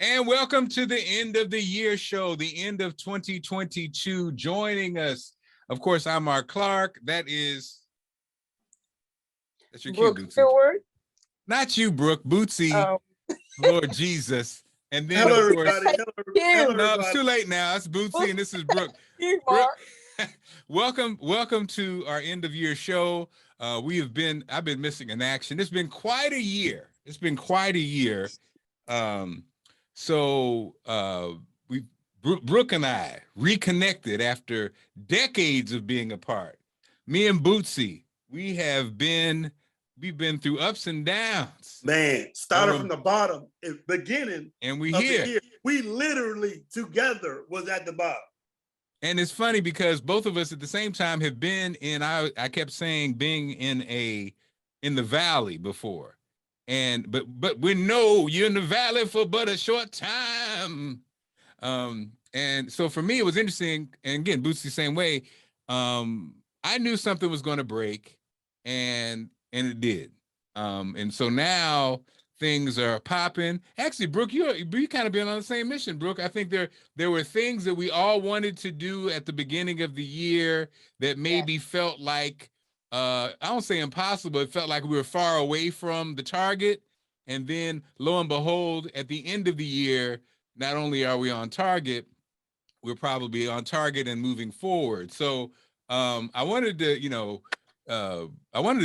And welcome to the end of the year show, the end of 2022. Joining us, of course, I'm Marc Clarke. That's your cue, Brooke Bootsy. Stewart. Not you, Brooke, Bootsy. Lord Jesus. And then, Hello, of course, everybody. Hello, no, everybody. it's too late now. It's Bootsy and this is Brooke. You, Brooke, Mark. welcome to our end of year show. I've been missing in action. It's been quite a year. Brooke and I reconnected after decades of being apart. Me and Bootsy, we've been through ups and downs. Man, started from the bottom, beginning and we of here. the year. We literally together was at the bottom. And it's funny because both of us at the same time have been in, I kept saying being in the valley before. But we know you're in the valley for but a short time. And so for me, it was interesting. And again, Boots the same way. I knew something was going to break, and it did. And so now things are popping. Actually, Brooke, you kind of been on the same mission, Brooke. I think there were things that we all wanted to do at the beginning of the year that maybe felt like, I don't say impossible, it felt like we were far away from the target. And then lo and behold, at the end of the year, not only are we on target, we're probably on target and moving forward. So I wanted to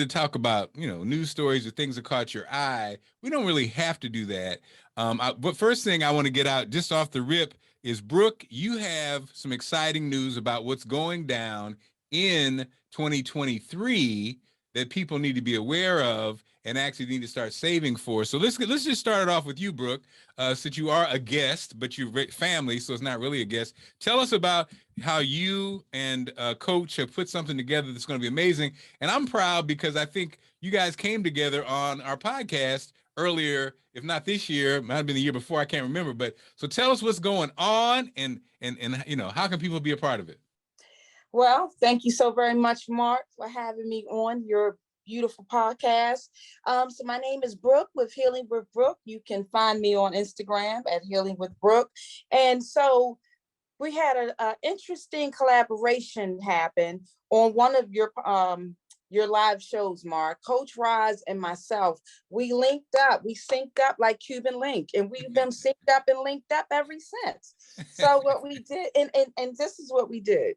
talk about, news stories or things that caught your eye. We don't really have to do that. But first thing I want to get out just off the rip is, Brooke, you have some exciting news about what's going down in 2023 that people need to be aware of and actually need to start saving for. So let's just start it off with you, Brooke, since you are a guest, but you're family, so it's not really a guest. Tell us about how you and Coach have put something together that's going to be amazing. And I'm proud because I think you guys came together on our podcast earlier, if not this year, might have been the year before, I can't remember. But so tell us what's going on and how can people be a part of it? Well, thank you so very much, Mark, for having me on your beautiful podcast. So my name is Brooke with Healing with Brooke. You can find me on Instagram at Healing with Brooke. And so we had an interesting collaboration happen on one of your live shows, Mark. Coach Roz and myself, we linked up, we synced up like Cuban Link, and we've been synced up and linked up ever since. So what we did, and this is what we did.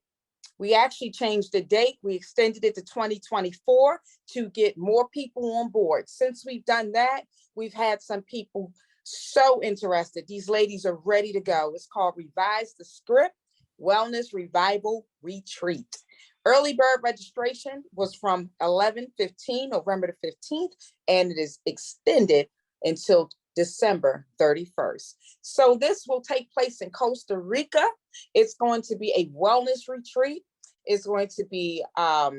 We actually changed the date. We extended it to 2024 to get more people on board. Since we've done that, we've had some people so interested. These ladies are ready to go. It's called Revise the Script Wellness Revival Retreat. Early bird registration was from 11/15, November the 15th, and it is extended until December 31st. So this will take place in Costa Rica. It's going to be a wellness retreat. It's going to be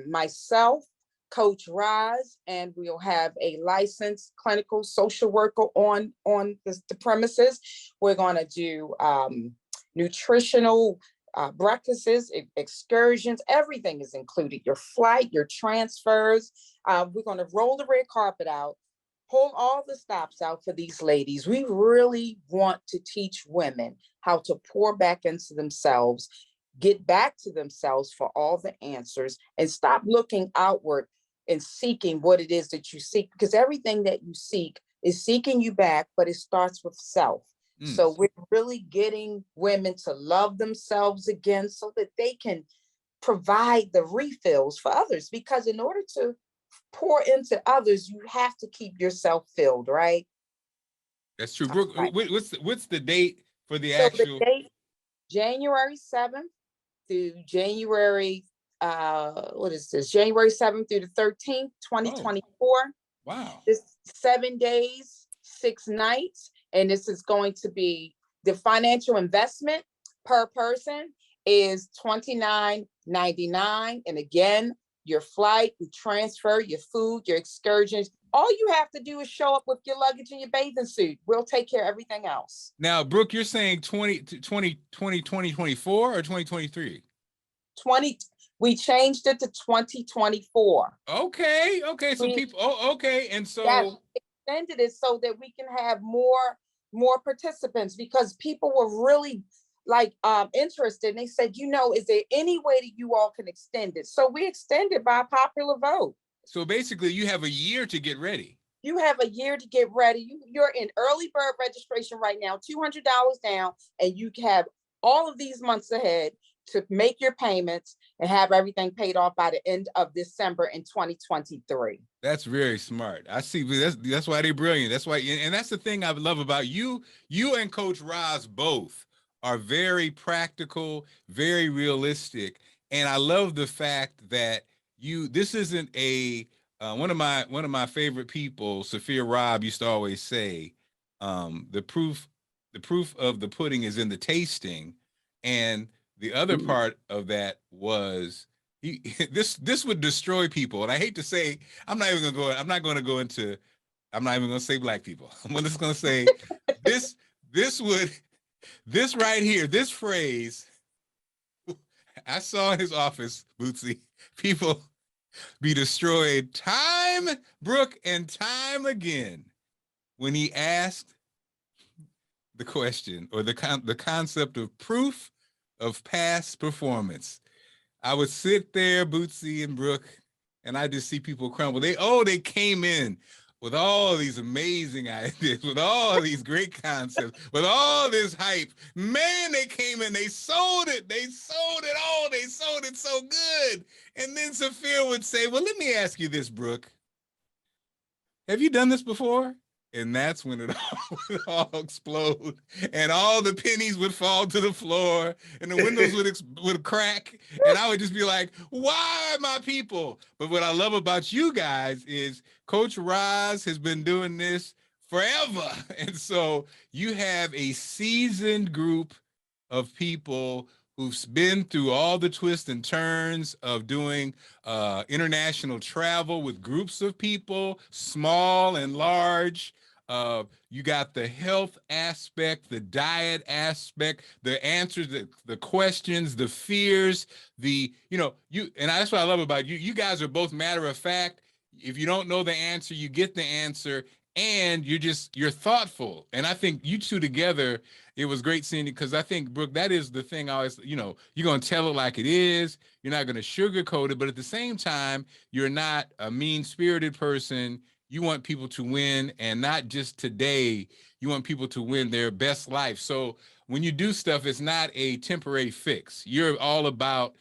myself, Coach Roz, and we'll have a licensed clinical social worker on the premises. We're going to do nutritional breakfasts, excursions, everything is included. Your flight, your transfers. We're going to roll the red carpet out, pull all the stops out for these ladies. We really want to teach women how to pour back into themselves, get back to themselves for all the answers, and stop looking outward and seeking what it is that you seek, because everything that you seek is seeking you back, but it starts with self. So we're really getting women to love themselves again so that they can provide the refills for others, because in order to pour into others, you have to keep yourself filled, right? That's true. Brooke, right. What's the date for the actual? The date, January 7th through January, January 7th through the 13th, 2024. Wow. This 7 days, 6 nights. And this is going to be, the financial investment per person is $29.99. And again, your flight, your transfer, your food, your excursions, all you have to do is show up with your luggage and your bathing suit. We'll take care of everything else. Now, Brooke, you're saying 2024 or 2023? We changed it to 2024. Okay. So people, okay. And so extended it so that we can have more more participants because people were really like interested. And they said, is there any way that you all can extend it? So we extended by popular vote. So basically you have a year to get ready. You have a year to get ready. You're in early bird registration right now, $200 down, and you have all of these months ahead to make your payments and have everything paid off by the end of December in 2023. That's very smart. I see. That's why they're brilliant. That's why, and that's the thing I love about you. You and Coach Roz both are very practical, very realistic, and I love the fact that this isn't a one of my favorite people, Sophia Robb, used to always say, the proof of the pudding is in the tasting, and the other part of that was this would destroy people. And I hate to say, I'm not even going to say black people. I'm just going to say this right here, this phrase, I saw in his office, Bootsy, people be destroyed time, Brooke, and time again when he asked the question or the concept of proof of past performance. I would sit there, Bootsy and Brooke, and I just see people crumble. They came in with all these amazing ideas, with all these great concepts, with all this hype. Man, they came in, they sold it all, they sold it so good. And then Sophia would say, well, let me ask you this, Brooke. Have you done this before? And that's when it would all explode, and all the pennies would fall to the floor, and the windows would crack, and I would just be like, "Why, my people?" But what I love about you guys is Coach Roz has been doing this forever, and so you have a seasoned group of people who've been through all the twists and turns of doing international travel with groups of people, small and large. You got the health aspect, the diet aspect, the answers, the questions, the fears, and that's what I love about you. You guys are both matter of fact. If you don't know the answer, you get the answer, and you're thoughtful. And I think you two together, it was great seeing it, because I think, Brooke, that is the thing I always, you're going to tell it like it is. You're not going to sugarcoat it, but at the same time, you're not a mean-spirited person. You want people to win, and not just today. You want people to win their best life. So when you do stuff, it's not a temporary fix. You're all about,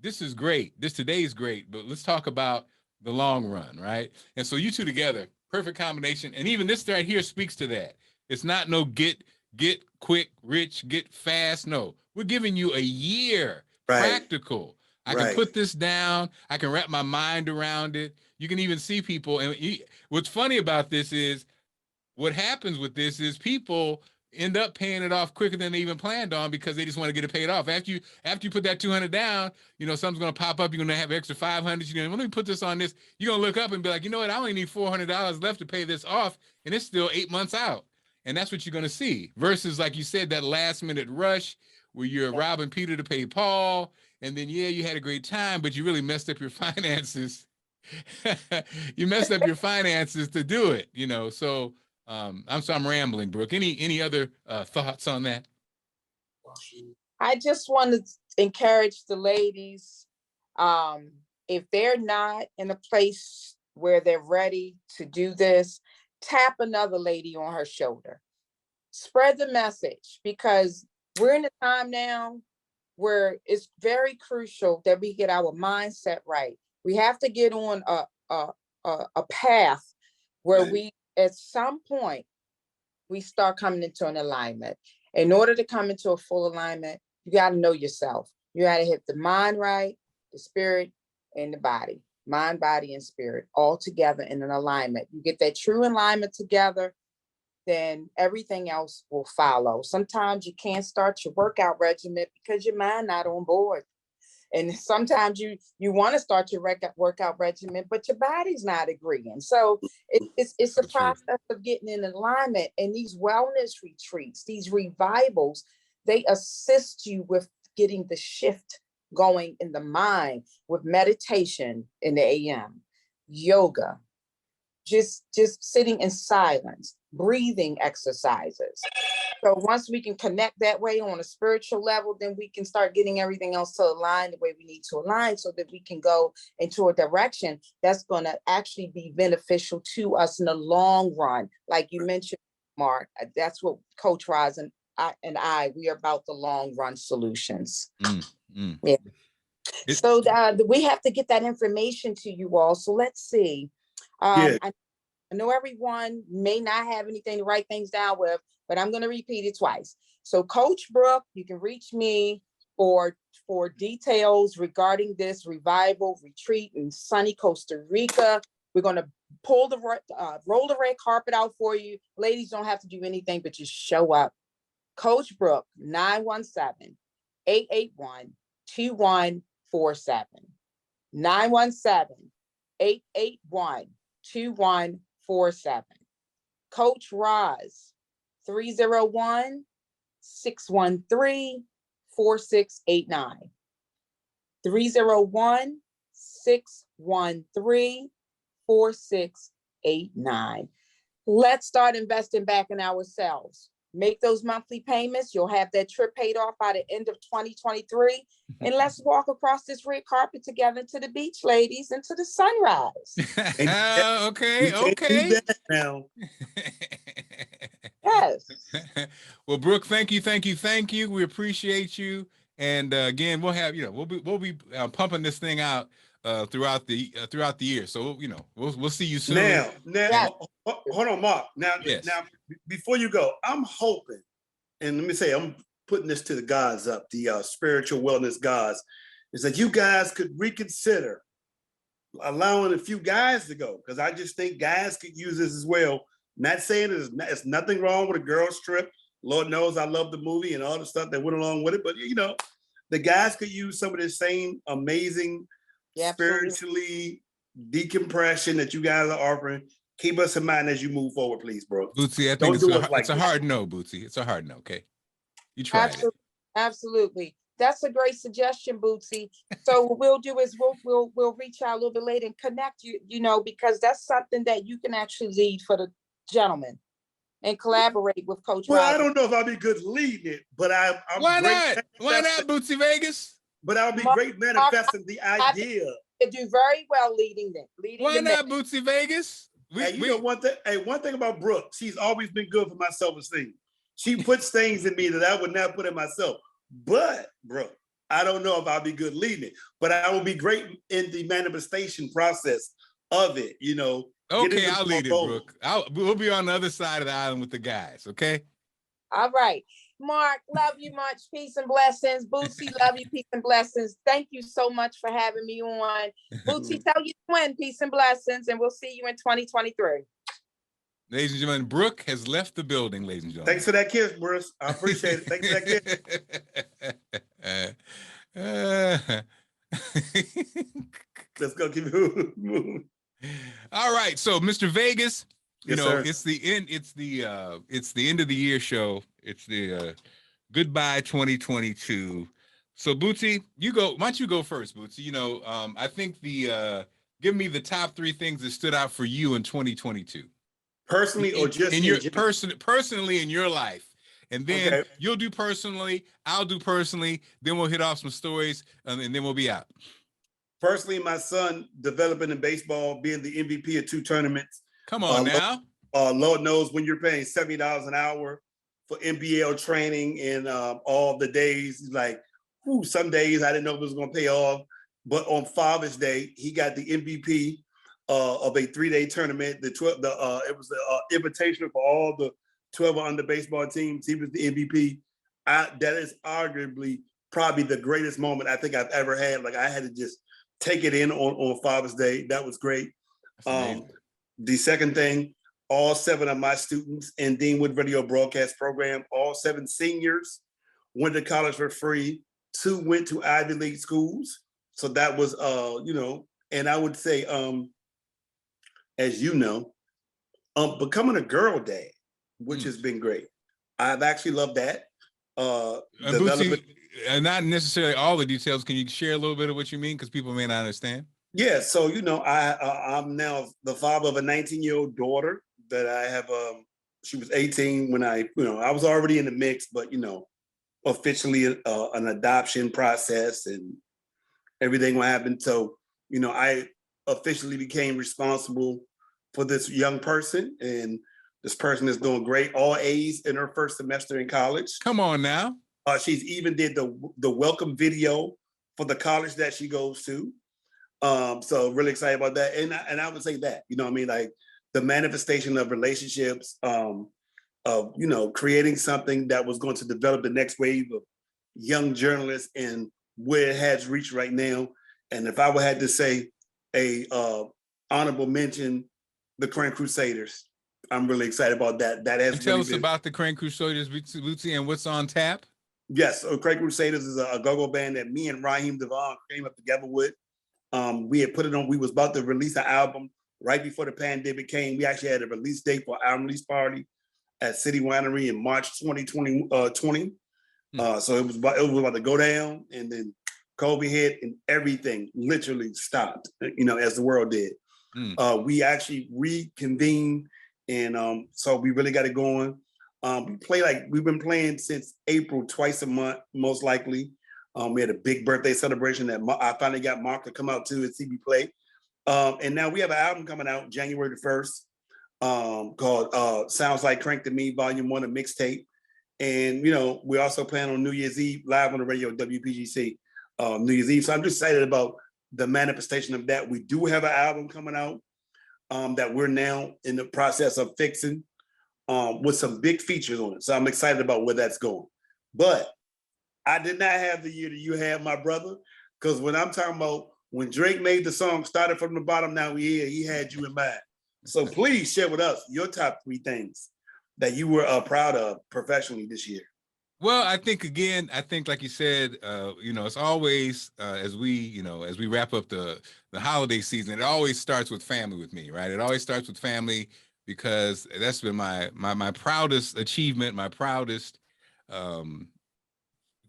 this is great. Today is great, but let's talk about the long run, right? And so you two together, perfect combination. And even this right here speaks to that. It's not no get quick, rich, get fast. No, we're giving you a year, practical. I can put this down. I can wrap my mind around it. You can even see people. And what's funny about this is, what happens with this is people end up paying it off quicker than they even planned on, because they just want to get it paid off. After you put that 200 down, something's going to pop up. You're going to have extra 500. You're going to, let me put this on this. You're going to look up and be like, you know what? I only need $400 left to pay this off, and it's still 8 months out. And that's what you're going to see, versus, like you said, that last minute rush where you're robbing Peter to pay Paul. And then, you had a great time, but you really messed up your finances. You messed up your finances to do it, So I'm rambling, Brooke. Any other thoughts on that? I just want to encourage the ladies, if they're not in a place where they're ready to do this, tap another lady on her shoulder. Spread the message, because we're in a time now where it's very crucial that we get our mindset right. We have to get on a path where we, at some point, we start coming into an alignment. In order to come into a full alignment, you got to know yourself. You got to hit the mind right, the spirit, and the body. Mind, body, and spirit all together in an alignment. You get that true alignment together, then everything else will follow. Sometimes you can't start your workout regimen because your mind not on board. And sometimes you want to start your workout regimen, but your body's not agreeing. So it's a process of getting in alignment. And these wellness retreats, these revivals, they assist you with getting the shift going in the mind, with meditation in the AM, yoga, just sitting in silence, breathing exercises. So once we can connect that way on a spiritual level, then we can start getting everything else to align the way we need to align so that we can go into a direction that's going to actually be beneficial to us in the long run. Like you mentioned, Mark, that's what Coach Roz and I, we are about the long run solutions. Yeah. So we have to get that information to you all. So let's see. I know everyone may not have anything to write things down with, but I'm going to repeat it twice. So Coach Brooke, you can reach me for details regarding this revival retreat in sunny Costa Rica. We're going to roll the red carpet out for you. Ladies don't have to do anything but just show up. Coach Brooke, 917-881-2147. 917-881-2147. Coach Roz, 301-613-4689. 301-613-4689. Let's start investing back in ourselves. Make those monthly payments. You'll have that trip paid off by the end of 2023. And let's walk across this red carpet together to the beach, ladies, and to the sunrise. Okay. Now. Yes. Well, Brooke, thank you. We appreciate you. And again, we'll have, we'll be pumping this thing out throughout the year. So we'll see you soon. Now, Yes. hold on, Mark. Now, before you go, I'm hoping, and let me say, I'm putting this to the gods up, the spiritual wellness gods, is that you guys could reconsider allowing a few guys to go, because I just think guys could use this as well. Not saying there's nothing wrong with a girls trip. Lord knows I love the movie and all the stuff that went along with it, but the guys could use some of the same amazing spiritually decompression that you guys are offering. Keep us in mind as you move forward, please, bro. Bootsy, I think it's a hard no, Bootsy. It's a hard no, okay? You tried it. Absolutely. That's a great suggestion, Bootsy. So what we'll do is we'll reach out a little bit later and connect you, because that's something that you can actually lead for the gentlemen and collaborate with Coach Well, Roger. I don't know if I'll be good leading it, but I'm Why great. Why not, Bootsy Vegas? But I'll be great manifesting the idea. You do very well leading them. Why not, Bootsy Vegas? Know one thing. Hey, one thing about Brooke, she's always been good for my self-esteem. She puts things in me that I would not put in myself. But, Brooke, I don't know if I'll be good leading it, but I will be great in the manifestation process of it. Okay, I'll lead it, Brooke. We'll be on the other side of the island with the guys. Okay. All right. Mark, love you much. Peace and blessings. Bootsy, love you. Peace and blessings. Thank you so much for having me on. Bootsy, tell your twin peace and blessings, and we'll see you in 2023. Ladies and gentlemen, Brooke has left the building, ladies and gentlemen. Thanks for that kiss, Bruce. I appreciate it. Thanks for that kiss. Let's go keep moving. All right. So, Mr. Vegas, sir. it's the end of the year show. It's the goodbye 2022. So, Bootsy, you go. Why don't you go first, Bootsy? I think give me the top 3 things that stood out for you in 2022. Personally, or just in your personally in your life, and then you'll do personally, I'll do personally. Then we'll hit off some stories, and then we'll be out. Personally, my son developing in baseball, being the MVP of 2 tournaments. Come on now. Lord knows when you're paying $70 an hour for NBL training and all the days, like, some days I didn't know if it was going to pay off. But on Father's Day, he got the MVP of a 3-day tournament. It was the invitation for all the 12 under baseball teams. He was the MVP. That is arguably probably the greatest moment I think I've ever had. Like, I had to just take it in on Father's Day. That was great. The second thing, all 7 of my students in Deanwood Radio Broadcast Program, all 7 seniors went to college for free. 2 went to Ivy League schools. So that was, and I would say, as you know, becoming a girl dad, which has been great. I've actually loved that. Bootsy, not necessarily all the details. Can you share a little bit of what you mean? Because people may not understand. Yeah, so I'm now the father of a 19-year-old daughter that I have She was 18 when I was already in the mix, but officially an adoption process and everything what happened. So, I officially became responsible for this young person, and this person is doing great, all A's in her first semester in college. Come on now. She's even did the welcome video for the college that she goes to. So really excited about that. And I would say that, like the manifestation of relationships, of, creating something that was going to develop the next wave of young journalists and where it has reached right now. And if I would have to say a honorable mention, the Crane Crusaders. I'm really excited about that. That has tell us about the Crane Crusaders, Bootsy, and what's on tap. Yes, so Crane Crusaders is a go-go band that me and Raheem Devon came up together with. We had put it on. We was about to release an album right before the pandemic came. We actually had a release date for our release party at City Winery in March 2020. So it was about to go down, and then COVID hit, and everything literally stopped. As the world did. We actually reconvened, and so we really got it going. We've been playing since April, twice a month, most likely. We had a big birthday celebration that I finally got Mark to come out to and see me play. And now we have an album coming out January the 1st called Sounds Like Crank to Me, Volume 1, a mixtape. And, we also plan on New Year's Eve live on the radio, WPGC, New Year's Eve. So I'm just excited about the manifestation of that. We do have an album coming out that we're now in the process of fixing with some big features on it. So I'm excited about where that's going. But I did not have the year that you had, my brother, because when I'm talking about when Drake made the song, started from the bottom, now we here, he had you in mind. So please share with us your top 3 things that you were proud of professionally this year. Well, I think like you said, it's always as we wrap up the holiday season, it always starts with family with me, right? It always starts with family because that's been my proudest achievement, my proudest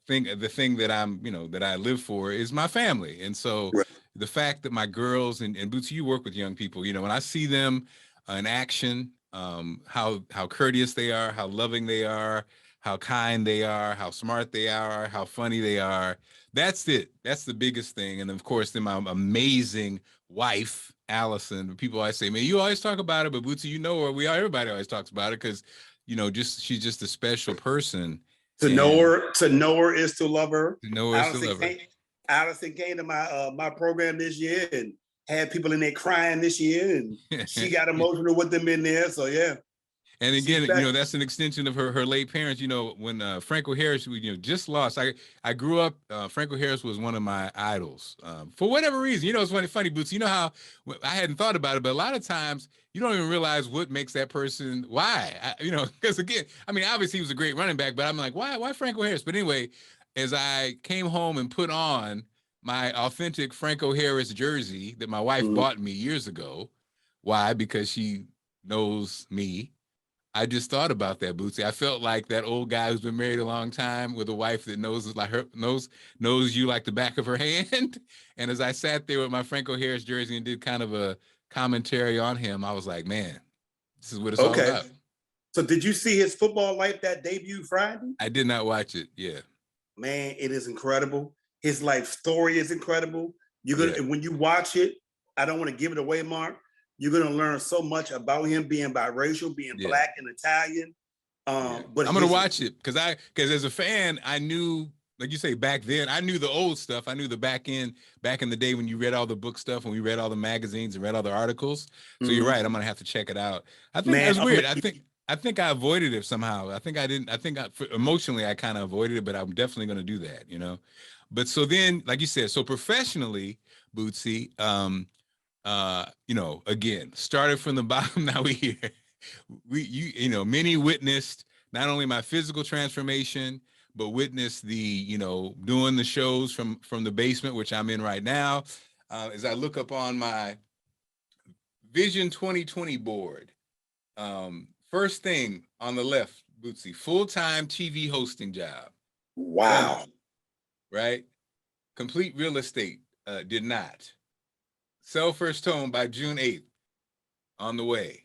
the thing that I'm, that I live for is my family. And so right. The fact that my girls and Bootsy, you work with young people, when I see them in action, how courteous they are, how loving they are, how kind they are, how smart they are, how funny they are. That's it. That's the biggest thing. And of course, then my amazing wife, Allison. People always say, man, you always talk about it, but Bootsy, her, everybody always talks about it because, she's just a special person. To know her is to love her. To know her is to love her. Allison came to my program this year and had people in there crying this year, and she got emotional with them in there. So yeah. And again, that's an extension of her late parents. When Franco Harris, just lost. I grew up. Franco Harris was one of my idols for whatever reason. It's funny, Boots. You know how I hadn't thought about it, but a lot of times you don't even realize what makes that person. Why? Because again, obviously he was a great running back, but I'm like, why Franco Harris? But anyway, as I came home and put on my authentic Franco Harris jersey that my wife bought me years ago, why? Because she knows me. I just thought about that, Bootsy. I felt like that old guy who's been married a long time with a wife that knows you like the back of her hand. And as I sat there with my Franco Harris jersey and did kind of a commentary on him, I was like, man, this is what it's all about. So did you see his football life that debuted Friday? I did not watch it. Yeah. Man, it is incredible. His life story is incredible. When you watch it, I don't want to give it away, Mark. You're going to learn so much about him being biracial, being Black and Italian. But I'm going to watch it because as a fan, I knew, like you say, back then, I knew the old stuff. I knew the back in the day when you read all the book stuff, when we read all the magazines and read all the articles. So you're right. I'm going to have to check it out. I think that's weird. I think I avoided it somehow. Emotionally, I kind of avoided it, but I'm definitely going to do that, But so then, like you said, so professionally, Bootsy, again, started from the bottom. Now we here. Many witnessed not only my physical transformation, but witnessed the, doing the shows from the basement, which I'm in right now. As I look up on my Vision 2020 board, first thing on the left, Bootsy, full-time TV hosting job. Wow. Right? Complete real estate, did not. Sell first home by June 8th, on the way.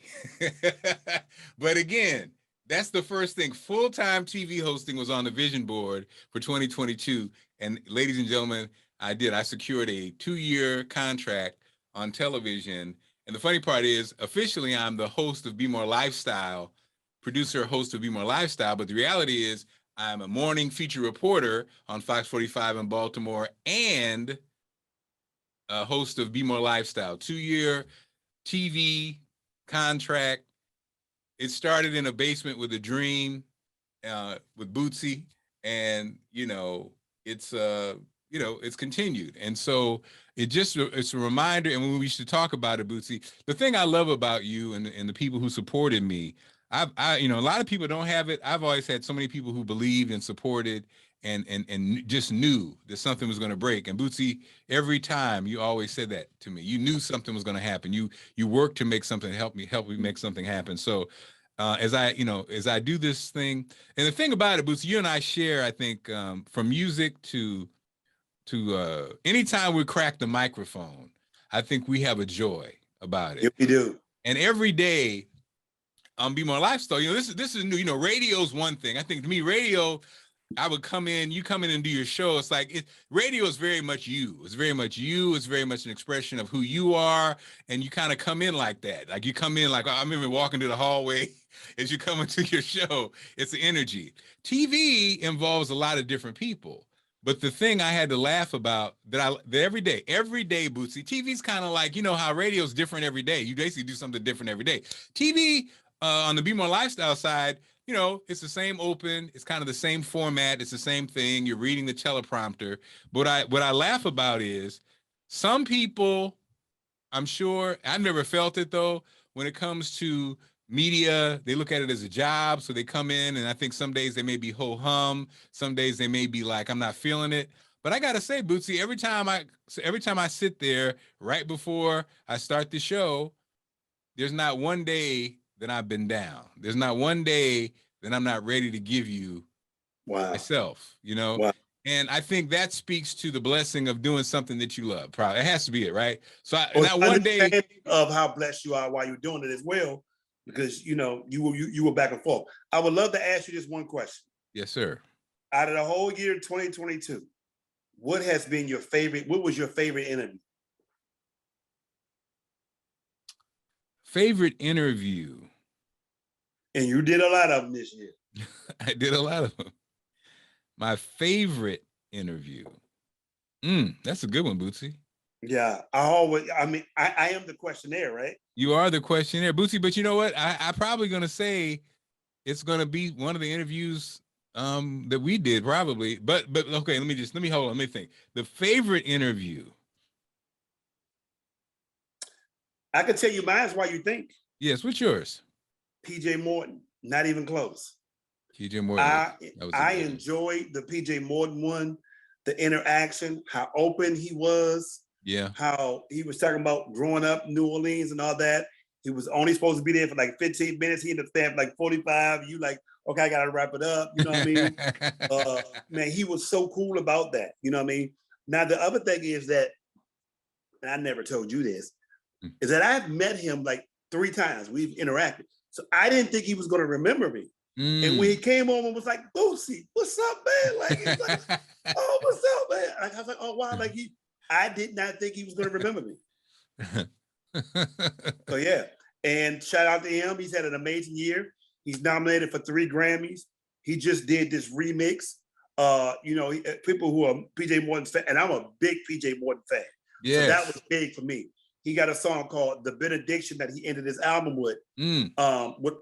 But again, That's the first thing. Full-time TV hosting was on the vision board for 2022. And ladies and gentlemen, I did. I secured a 2-year contract on television. And the funny part is, officially, I'm the host of Be More Lifestyle, producer, host of Be More Lifestyle. But the reality is, I'm a morning feature reporter on Fox 45 in Baltimore and a host of Be More Lifestyle. 2-year TV contract. It started in a basement with a dream, with Bootsy, and it's continued. And so it's a reminder. And when we should talk about it, Bootsy, the thing I love about you and the people who supported me, a lot of people don't have it. I've always had so many people who believed and supported and just knew that something was going to break. And Bootsy, every time you always said that to me. You knew something was going to happen. You worked to make something, help me make something happen. So as I do this thing, and the thing about it, Bootsy, you and I share, I think, from music to anytime we crack the microphone, I think we have a joy about it. Yeah, we do. And every day, Be More Lifestyle, this is new. Radio's one thing. I think to me, radio, I would come in, you come in and do your show. It's like radio is very much you. It's very much you. It's very much an expression of who you are. And you kind of come in like that. Like you come in like, I remember walking to the hallway as you come into your show. It's the energy. TV involves a lot of different people. But the thing I had to laugh about that every day, Bootsy, TV's kind of like, how radio's different every day. You basically do something different every day. TV on the Be More Lifestyle side, it's the same open. It's kind of the same format. It's the same thing. You're reading the teleprompter. But what I laugh about is some people, I'm sure, I've never felt it though, when it comes to media, they look at it as a job. So they come in and I think some days they may be ho-hum. Some days they may be like, I'm not feeling it. But I got to say, Bootsy, every time I sit there right before I start the show, there's not one day that I've been down. There's not one day that I'm not ready to give you myself, Wow. And I think that speaks to the blessing of doing something that you love. Probably it has to be it, right? So not one day of how blessed you are while you're doing it as well, because you were back and forth. I would love to ask you this one question. Yes, sir. Out of the whole year 2022, what was your favorite interview? Favorite interview. And you did a lot of them this year. I did a lot of them. My favorite interview. That's a good one, Bootsy. Yeah, I am the questionnaire, right? You are the questionnaire, Bootsy. But you know what? I'm probably gonna say it's gonna be one of the interviews that we did, probably. But okay, let me hold on. Let me think. The favorite interview. I can tell you mine's why you think. Yes, what's yours? PJ Morton, not even close. PJ Morton. I enjoyed the PJ Morton one, the interaction, how open he was. Yeah. How he was talking about growing up in New Orleans and all that. He was only supposed to be there for like 15 minutes. He ended up staying for like 45. You like, okay, I got to wrap it up. You know what I mean? Man, he was so cool about that. You know what I mean? Now, the other thing is that, and I never told you this, is that I've met him like 3 times. We've interacted. So I didn't think he was going to remember me. And when he came home and was like, Bootsy, what's up, man? Like, he's like, oh, what's up, man? Like, I was like, oh, wow. Like, I did not think he was going to remember me. So, yeah. And shout out to him. He's had an amazing year. He's nominated for 3 Grammys. He just did this remix. People who are PJ Morton fans, and I'm a big PJ Morton fan. Yes. So that was big for me. He got a song called The Benediction that he ended his album with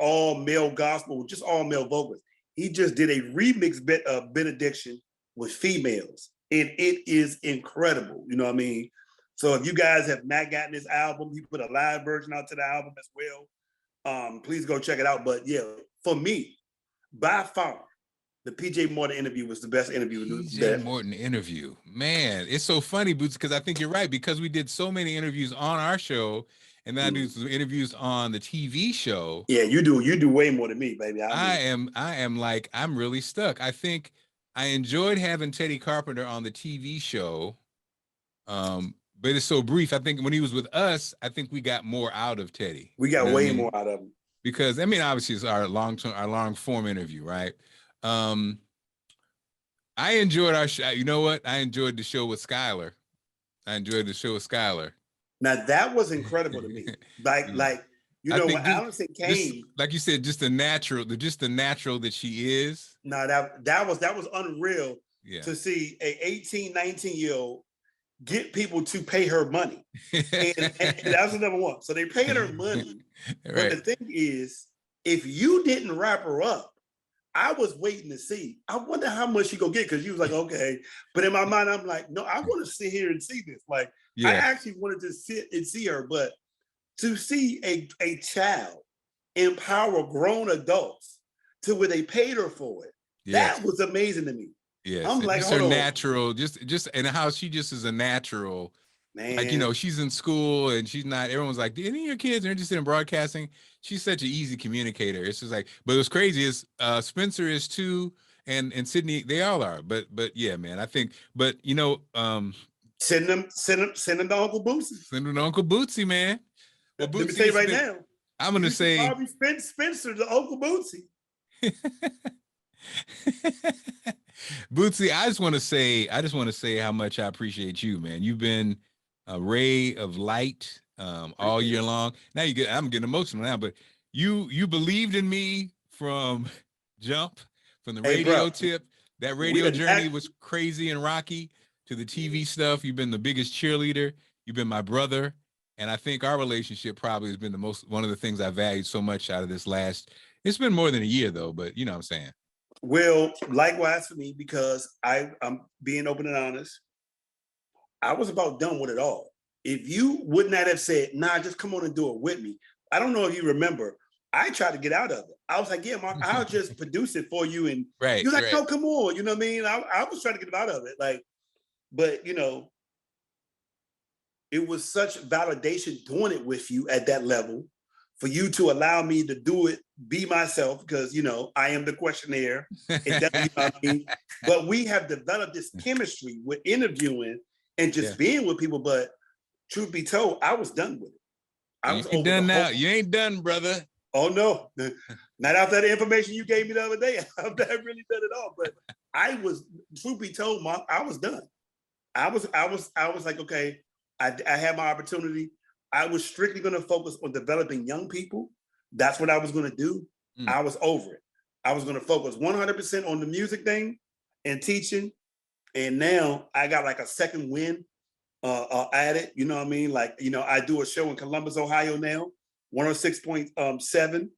all male gospel, just all male vocals. He just did a remix bit of Benediction with females. And it is incredible. You know what I mean? So if you guys have not gotten this album, he put a live version out to the album as well. Please go check it out. But yeah, for me, by far, the PJ Morton interview was the best interview. PJ Morton interview. Man, it's so funny, Boots, because I think you're right. Because we did so many interviews on our show, and then I do some interviews on the TV show. Yeah, you do way more than me, baby. I'm really stuck. I think I enjoyed having Teddy Carpenter on the TV show. But it's so brief. I think when he was with us, I think we got more out of Teddy. We got way more out of him. because I mean, obviously it's our long form interview, right? I enjoyed our show. You know what? I enjoyed the show with Skylar. Now that was incredible to me. Like, Yeah. like you I know, think when Allison just came, like you said, just the natural that she is. now that was unreal Yeah. to see a 18, 19-year-old get people to pay her money. And that's the number one. So they paying her money. Right. But the thing is, if you didn't wrap her up, I was waiting to see. I wonder how much she gonna get, because you was like, okay. But in my mind, I'm like, no, I want to sit here and see this. Like, I actually wanted to sit and see her, but to see a child empower grown adults to where they paid her for it, that was amazing to me. Yes, I'm like, just hold her on, natural, just and how she just is a natural. man. Like, you know, she's in school and she's not, everyone's like, do any of your kids are interested in broadcasting? She's such an easy communicator. It's just like, but what's crazy is Spencer is too, and Sydney, they all are. But yeah, man, I think, but you know, send them to Uncle Bootsy. send them to Uncle Bootsy, man. Well, let me tell you right now. I'm gonna say probably Spencer to Uncle Bootsy. Bootsy, I just want to say how much I appreciate you, man. You've been a ray of light all year long. Now I'm getting emotional now, but you believed in me from jump, from the radio tip. That radio journey was crazy and rocky, to the TV stuff. You've been the biggest cheerleader. You've been my brother. And I think our relationship probably has been one of the things I valued so much out of this last. It's been more than a year though, but you know what I'm saying. Well, likewise for me, because I'm being open and honest. I was about done with it all. If you would not have said, nah, just come on and do it with me. I don't know if you remember, I tried to get out of it. I was like, yeah, Mark, I'll just produce it for you. And you're like, no, come on. You know what I mean? I was trying to get out of it. Like, but you know, it was such validation doing it with you at that level, for you to allow me to do it, be myself, because, you know, I am the questionnaire. It doesn't, you know what I mean? But we have developed this chemistry with interviewing and just being with people. But truth be told, I was done with it. I was over done now. You ain't done, brother. Oh no, not after the information you gave me the other day. I'm not really done at all. But I was, truth be told, Mark, I was done. I was like, okay, I had my opportunity. I was strictly going to focus on developing young people. That's what I was going to do. I was over it. I was going to focus 100% on the music thing and teaching. And now I got like a second win at it. You know what I mean? Like, you know, I do a show in Columbus, Ohio now, 106.7.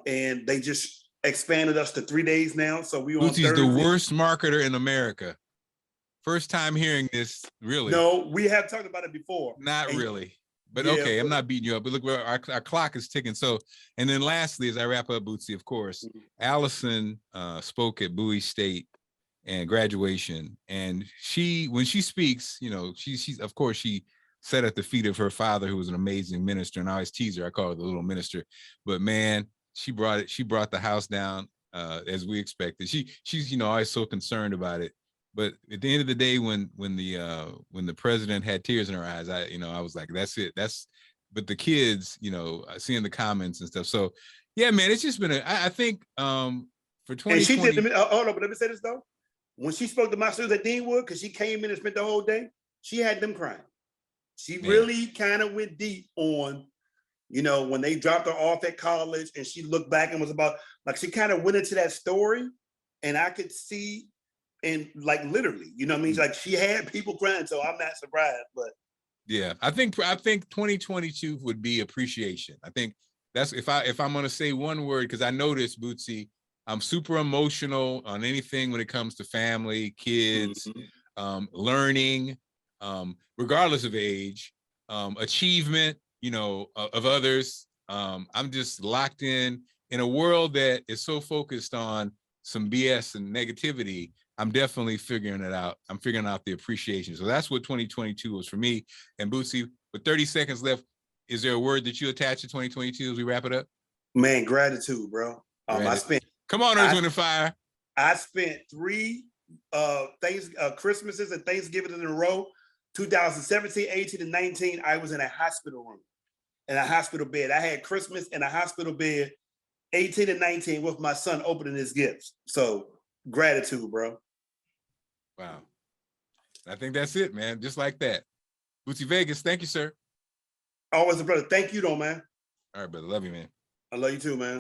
And they just expanded us to 3 days now. So we on Thursday. Bootsy's the worst marketer in America. First time hearing this, really. No, we have talked about it before. Not really. But okay, I'm not beating you up. But look, our clock is ticking. So, and then lastly, as I wrap up, Bootsy, of course, Allison spoke at Bowie State and graduation. And when she speaks, you know, she's of course, she sat at the feet of her father, who was an amazing minister. And I always tease her. I call her the little minister. But man, she brought the house down as we expected. She's, you know, always so concerned about it. But at the end of the day, when the president had tears in her eyes, I was like, that's it. But the kids, you know, seeing the comments and stuff. So yeah, man, it's just been I think for 2020. And she did. Hold on, but let me say this though. When she spoke to my students at Deanwood, because she came in and spent the whole day, she had them crying. She really kind of went deep on, you know, when they dropped her off at college, and she looked back and was about, like, she kind of went into that story, and I could see. And like literally, you know what I mean? Like, she had people crying, so I'm not surprised. But yeah, I think 2022 would be appreciation. I think that's if I'm gonna say one word, because I noticed, Bootsy, I'm super emotional on anything when it comes to family, kids, learning, regardless of age, achievement, you know, of others. I'm just locked in a world that is so focused on some BS and negativity. I'm definitely figuring it out. I'm figuring out the appreciation. So that's what 2022 was for me. And Bootsy, with 30 seconds left, is there a word that you attach to 2022 as we wrap it up? Man, gratitude, bro. Come on, Earth, Wind, and Fire. I spent 3 Christmases and Thanksgiving in a row. 2017, 18, and 19, I was in a hospital room. in a hospital bed. I had Christmas in a hospital bed, 18 and 19, with my son opening his gifts. So gratitude, bro. Wow. I think that's it, man. Just like that. Bootsy Vegas, thank you, sir. Always a brother. Thank you, though, man. All right, brother. Love you, man. I love you too, man.